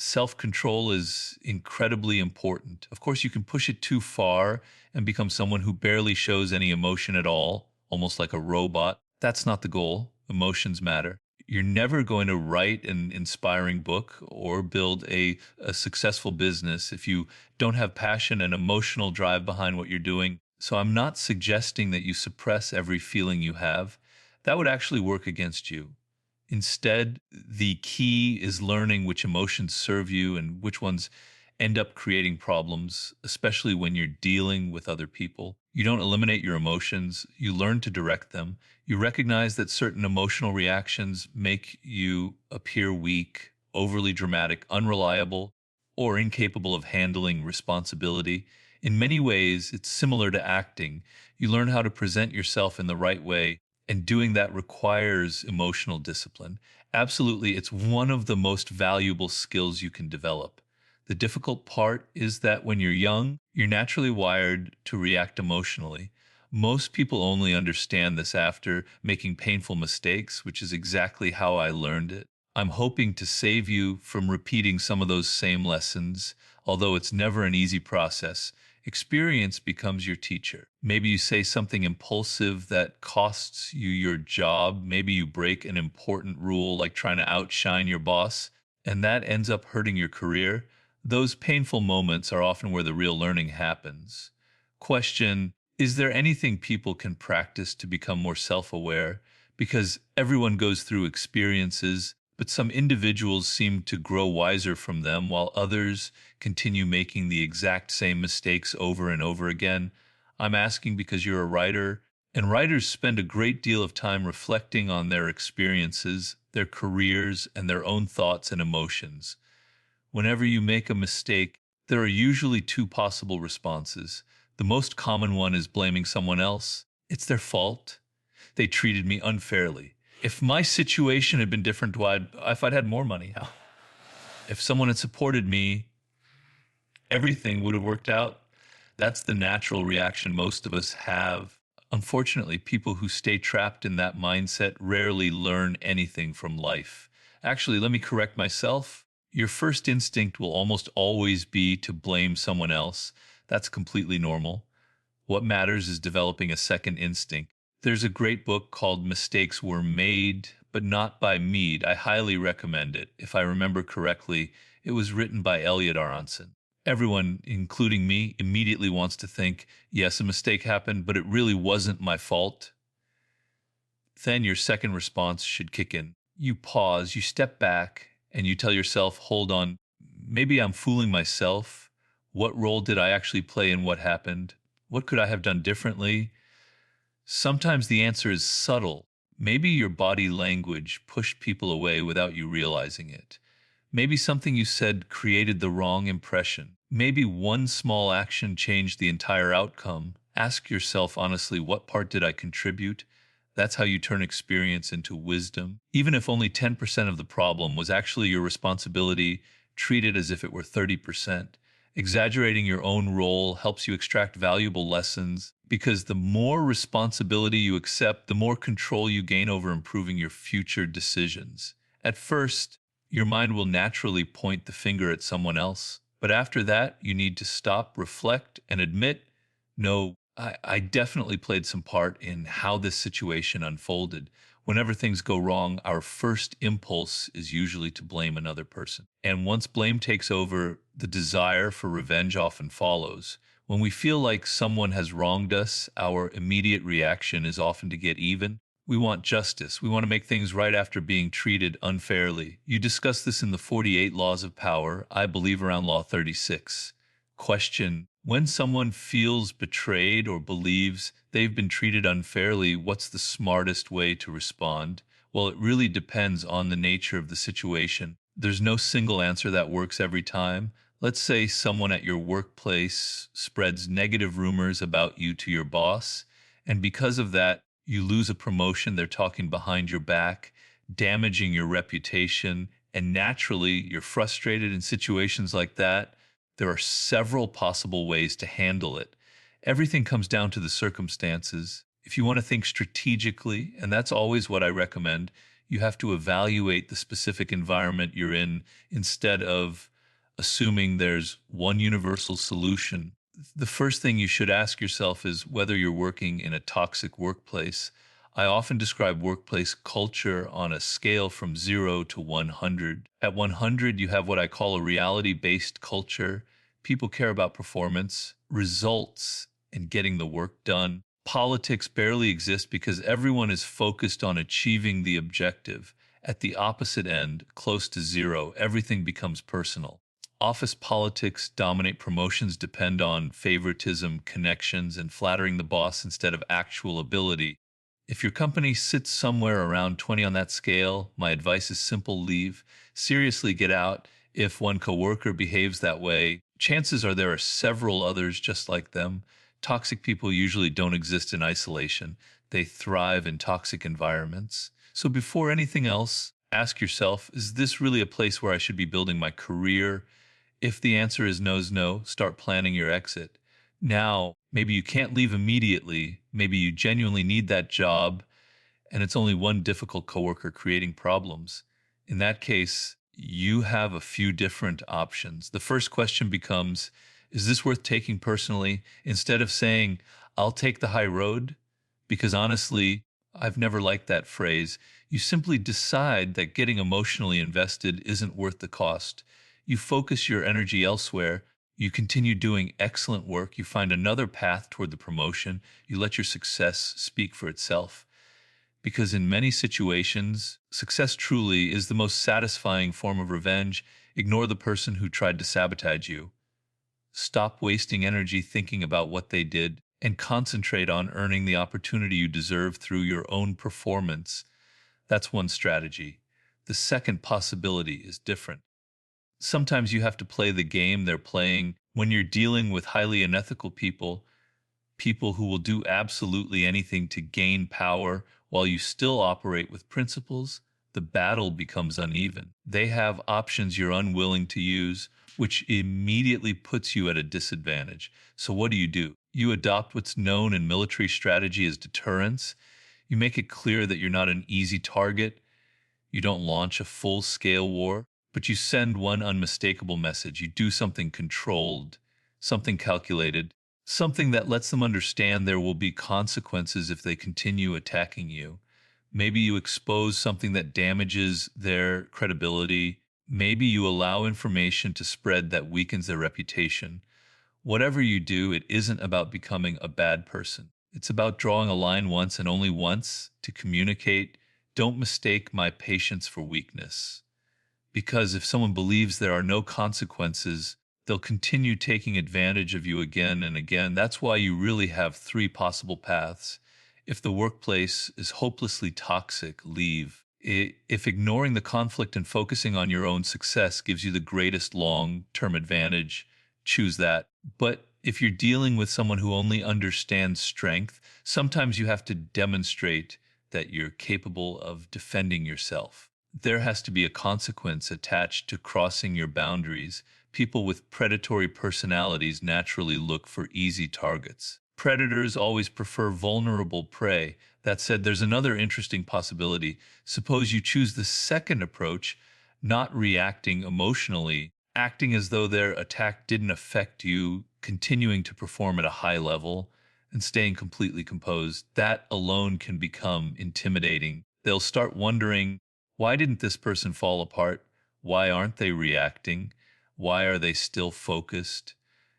Self-control is incredibly important. Of course, you can push it too far and become someone who barely shows any emotion at all, almost like a robot. That's not the goal. Emotions matter. You're never going to write an inspiring book or build a successful business if you don't have passion and emotional drive behind what you're doing. So I'm not suggesting that you suppress every feeling you have. That would actually work against you. Instead, the key is learning which emotions serve you and which ones end up creating problems, especially when you're dealing with other people. You don't eliminate your emotions, you learn to direct them. You recognize that certain emotional reactions make you appear weak, overly dramatic, unreliable, or incapable of handling responsibility. In many ways, it's similar to acting. You learn how to present yourself in the right way, and doing that requires emotional discipline. Absolutely, it's one of the most valuable skills you can develop. The difficult part is that when you're young, you're naturally wired to react emotionally. Most people only understand this after making painful mistakes, which is exactly how I learned it. I'm hoping to save you from repeating some of those same lessons, although it's never an easy process. Experience becomes your teacher. Maybe you say something impulsive that costs you your job. Maybe you break an important rule, like trying to outshine your boss, and that ends up hurting your career. Those painful moments are often where the real learning happens. Question: is there anything people can practice to become more self aware? Because everyone goes through experiences, but some individuals seem to grow wiser from them, while others continue making the exact same mistakes over and over again. I'm asking because you're a writer, and writers spend a great deal of time reflecting on their experiences, their careers, and their own thoughts and emotions. Whenever you make a mistake, there are usually two possible responses. The most common one is blaming someone else. It's their fault. They treated me unfairly. If my situation had been different, if I'd had more money, if someone had supported me, everything would have worked out. That's the natural reaction most of us have. Unfortunately, people who stay trapped in that mindset rarely learn anything from life. Actually, let me correct myself. Your first instinct will almost always be to blame someone else. That's completely normal. What matters is developing a second instinct. There's a great book called Mistakes Were Made, but Not by Mead. I highly recommend it. If I remember correctly, it was written by Elliot Aronson. Everyone, including me, immediately wants to think, yes, a mistake happened, but it really wasn't my fault. Then your second response should kick in. You pause, you step back, and you tell yourself, hold on, maybe I'm fooling myself. What role did I actually play in what happened? What could I have done differently? Sometimes the answer is subtle. Maybe your body language pushed people away without you realizing it. Maybe something you said created the wrong impression. Maybe one small action changed the entire outcome. Ask yourself honestly, what part did I contribute? That's how you turn experience into wisdom. Even if only 10% of the problem was actually your responsibility, treat it as if it were 30%. Exaggerating your own role helps you extract valuable lessons because the more responsibility you accept, the more control you gain over improving your future decisions. At first, your mind will naturally point the finger at someone else. But after that, you need to stop, reflect, and admit, no, I definitely played some part in how this situation unfolded. Whenever things go wrong, our first impulse is usually to blame another person. And once blame takes over, the desire for revenge often follows. When we feel like someone has wronged us, our immediate reaction is often to get even. We want justice. We want to make things right after being treated unfairly. You discuss this in the 48 Laws of Power. I believe around Law 36. Question: when someone feels betrayed or believes they've been treated unfairly, what's the smartest way to respond? Well, it really depends on the nature of the situation. There's no single answer that works every time. Let's say someone at your workplace spreads negative rumors about you to your boss, and because of that, you lose a promotion. They're talking behind your back, damaging your reputation, and naturally, you're frustrated in situations like that. There are several possible ways to handle it. Everything comes down to the circumstances. If you want to think strategically, and that's always what I recommend, You have to evaluate the specific environment you're in instead of assuming there's one universal solution. The first thing you should ask yourself is whether you're working in a toxic workplace. I often describe workplace culture on a scale from 0 to 100. At 100, you have what I call a reality based culture. People care about performance, results, and getting the work done. Politics barely exist because everyone is focused on achieving the objective. At the opposite end, close to 0, everything becomes personal. Office politics dominate. Promotions depend on favoritism, connections, and flattering the boss instead of actual ability. If your company sits somewhere around 20 on that scale, my advice is simple: leave. Seriously, get out. If one coworker behaves that way, chances are there are several others just like them. Toxic people usually don't exist in isolation, they thrive in toxic environments. So before anything else, ask yourself, is this really a place where I should be building my career? If the answer is no, start planning your exit. Now, maybe you can't leave immediately. Maybe you genuinely need that job and it's only one difficult coworker creating problems. In that case, you have a few different options. The first question becomes, is this worth taking personally? Instead of saying, I'll take the high road, because honestly, I've never liked that phrase. You simply decide that getting emotionally invested isn't worth the cost. You focus your energy elsewhere. You continue doing excellent work. You find another path toward the promotion. You let your success speak for itself. Because in many situations, success truly is the most satisfying form of revenge. Ignore the person who tried to sabotage you. Stop wasting energy thinking about what they did and concentrate on earning the opportunity you deserve through your own performance. That's one strategy. The second possibility is different. Sometimes you have to play the game they're playing. When you're dealing with highly unethical people, people who will do absolutely anything to gain power while you still operate with principles, the battle becomes uneven. They have options you're unwilling to use, which immediately puts you at a disadvantage. So, what do? You adopt what's known in military strategy as deterrence. You make it clear that you're not an easy target. You don't launch a full scale war, but you send one unmistakable message. You do something controlled, something calculated, something that lets them understand there will be consequences if they continue attacking you. Maybe you expose something that damages their credibility. Maybe you allow information to spread that weakens their reputation. Whatever you do, it isn't about becoming a bad person. It's about drawing a line once and only once to communicate. Don't mistake my patience for weakness. Because if someone believes there are no consequences, they'll continue taking advantage of you again and again. That's why you really have three possible paths. If the workplace is hopelessly toxic, leave. If ignoring the conflict and focusing on your own success gives you the greatest long term advantage, choose that. But if you're dealing with someone who only understands strength, sometimes you have to demonstrate that you're capable of defending yourself. There has to be a consequence attached to crossing your boundaries. People with predatory personalities naturally look for easy targets. Predators always prefer vulnerable prey. That said, there's another interesting possibility. Suppose you choose the second approach, not reacting emotionally, acting as though their attack didn't affect you, continuing to perform at a high level, and staying completely composed. That alone can become intimidating. They'll start wondering, why didn't this person fall apart? Why aren't they reacting? Why are they still focused?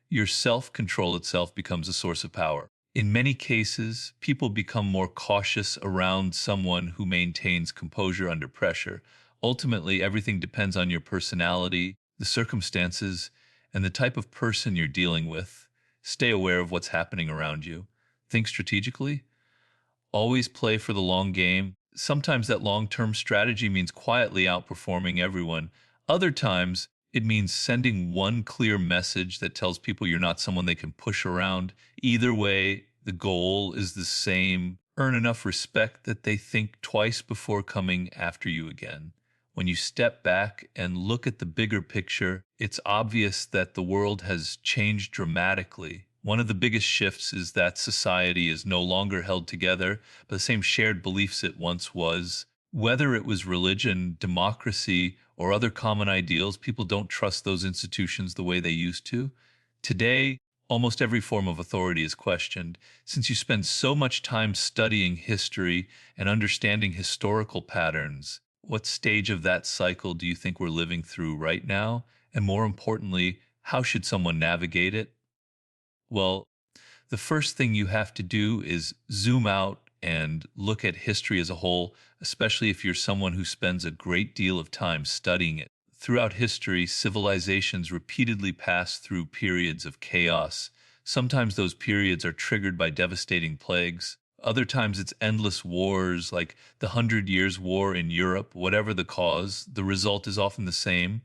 Your self control itself becomes a source of power. In many cases, people become more cautious around someone who maintains composure under pressure. Ultimately, everything depends on your personality, the circumstances, and the type of person you're dealing with. Stay aware of what's happening around you. Think strategically. Always play for the long game. Sometimes that long term strategy means quietly outperforming everyone. Other times, it means sending one clear message that tells people you're not someone they can push around. Either way, the goal is the same: earn enough respect that they think twice before coming after you again. When you step back and look at the bigger picture, it's obvious that the world has changed dramatically. One of the biggest shifts is that society is no longer held together by the same shared beliefs it once was. Whether it was religion, democracy, or other common ideals, people don't trust those institutions the way they used to. Today, almost every form of authority is questioned. Since you spend so much time studying history and understanding historical patterns, what stage of that cycle do you think we're living through right now? And more importantly, how should someone navigate it? Well, the first thing you have to do is zoom out and look at history as a whole, especially if you're someone who spends a great deal of time studying it. Throughout history, civilizations repeatedly pass through periods of chaos. Sometimes those periods are triggered by devastating plagues. Other times it's endless wars, like the Hundred Years' War in Europe. Whatever the cause, the result is often the same.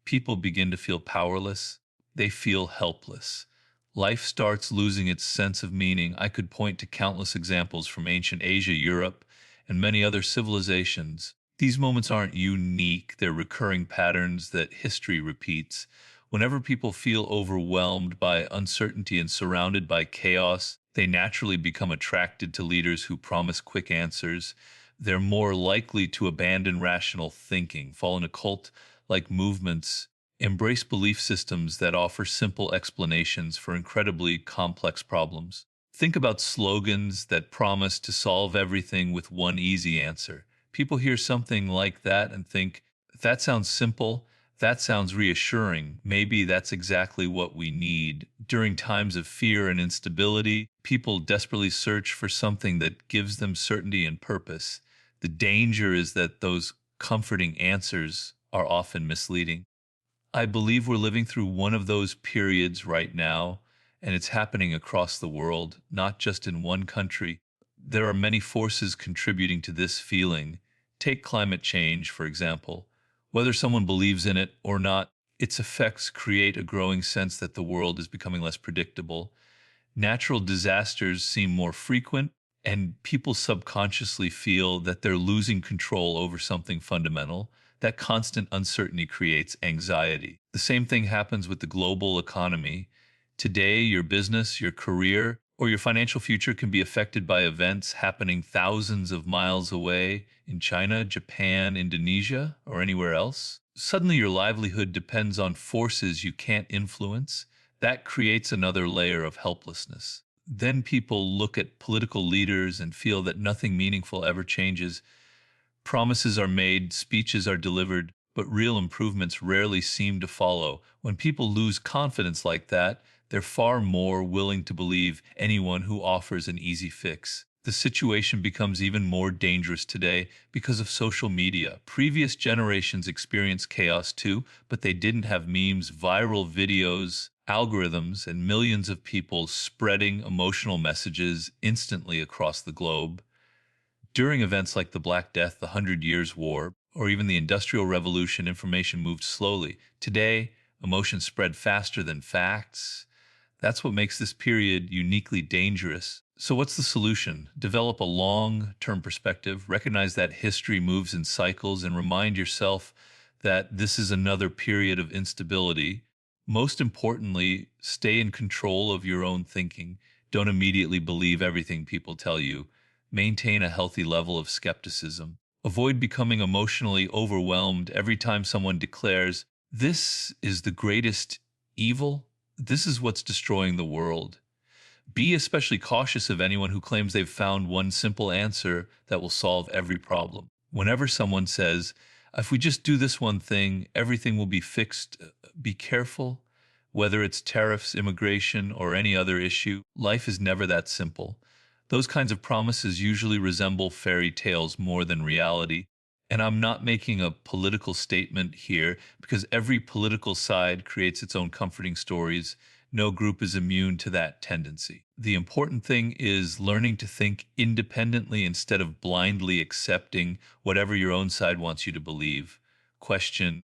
People begin to feel powerless. They feel helpless. Life starts losing its sense of meaning. I could point to countless examples from ancient Asia, Europe, and many other civilizations. These moments aren't unique, they're recurring patterns that history repeats. Whenever people feel overwhelmed by uncertainty and surrounded by chaos, they naturally become attracted to leaders who promise quick answers. They're more likely to abandon rational thinking, fall in a cult like movements, embrace belief systems that offer simple explanations for incredibly complex problems. Think about slogans that promise to solve everything with one easy answer. People hear something like that and think, that sounds simple, that sounds reassuring. Maybe that's exactly what we need. During times of fear and instability, people desperately search for something that gives them certainty and purpose. The danger is that those comforting answers are often misleading. I believe we're living through one of those periods right now, and it's happening across the world, not just in one country. There are many forces contributing to this feeling. Take climate change, for example. Whether someone believes in it or not, its effects create a growing sense that the world is becoming less predictable. Natural disasters seem more frequent, and people subconsciously feel that they're losing control over something fundamental. That constant uncertainty creates anxiety. The same thing happens with the global economy. Today, your business, your career, or your financial future can be affected by events happening thousands of miles away in China, Japan, Indonesia, or anywhere else. Suddenly, your livelihood depends on forces you can't influence. That creates another layer of helplessness. Then people look at political leaders and feel that nothing meaningful ever changes. Promises are made, speeches are delivered, but real improvements rarely seem to follow. When people lose confidence like that, they're far more willing to believe anyone who offers an easy fix. The situation becomes even more dangerous today because of social media. Previous generations experienced chaos too, but they didn't have memes, viral videos, algorithms, and millions of people spreading emotional messages instantly across the globe. During events like the Black Death, the Hundred Years' War, or even the Industrial Revolution, information moved slowly. Today, emotions spread faster than facts. That's what makes this period uniquely dangerous. So, what's the solution? Develop a long term perspective, recognize that history moves in cycles, and remind yourself that this is another period of instability. Most importantly, stay in control of your own thinking. Don't immediately believe everything people tell you. Maintain a healthy level of skepticism. Avoid becoming emotionally overwhelmed every time someone declares, this is the greatest evil. This is what's destroying the world. Be especially cautious of anyone who claims they've found one simple answer that will solve every problem. Whenever someone says, if we just do this one thing, everything will be fixed, be careful. Whether it's tariffs, immigration, or any other issue, life is never that simple. Those kinds of promises usually resemble fairy tales more than reality. And I'm not making a political statement here because every political side creates its own comforting stories. No group is immune to that tendency. The important thing is learning to think independently instead of blindly accepting whatever your own side wants you to believe. Question: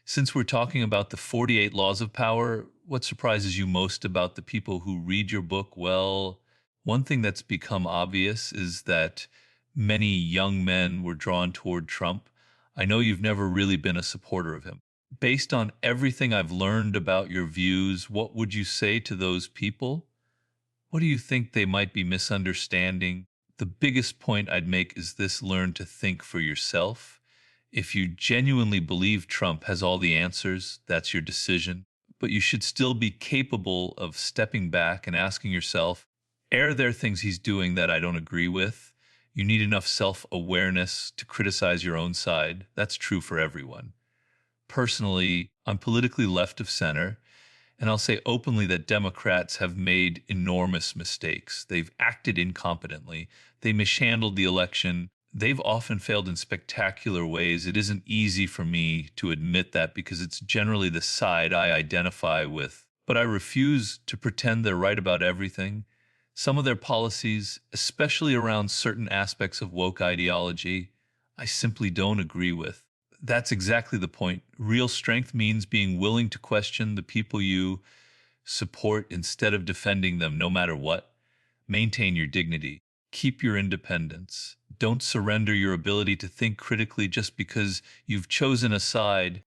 since we're talking about the 48 laws of power, what surprises you most about the people who read your book? Well, one thing that's become obvious is that many young men were drawn toward Trump. I know you've never really been a supporter of him. Based on everything I've learned about your views, what would you say to those people? What do you think they might be misunderstanding? The biggest point I'd make is this: learn to think for yourself. If you genuinely believe Trump has all the answers, that's your decision. But you should still be capable of stepping back and asking yourself, are there things he's doing that I don't agree with? You need enough self awareness to criticize your own side. That's true for everyone. Personally, I'm politically left of center, and I'll say openly that Democrats have made enormous mistakes. They've acted incompetently. They mishandled the election. They've often failed in spectacular ways. It isn't easy for me to admit that because it's generally the side I identify with. But I refuse to pretend they're right about everything. Some of their policies, especially around certain aspects of woke ideology, I simply don't agree with. That's exactly the point. Real strength means being willing to question the people you support instead of defending them no matter what. Maintain your dignity. Keep your independence. Don't surrender your ability to think critically just because you've chosen a side.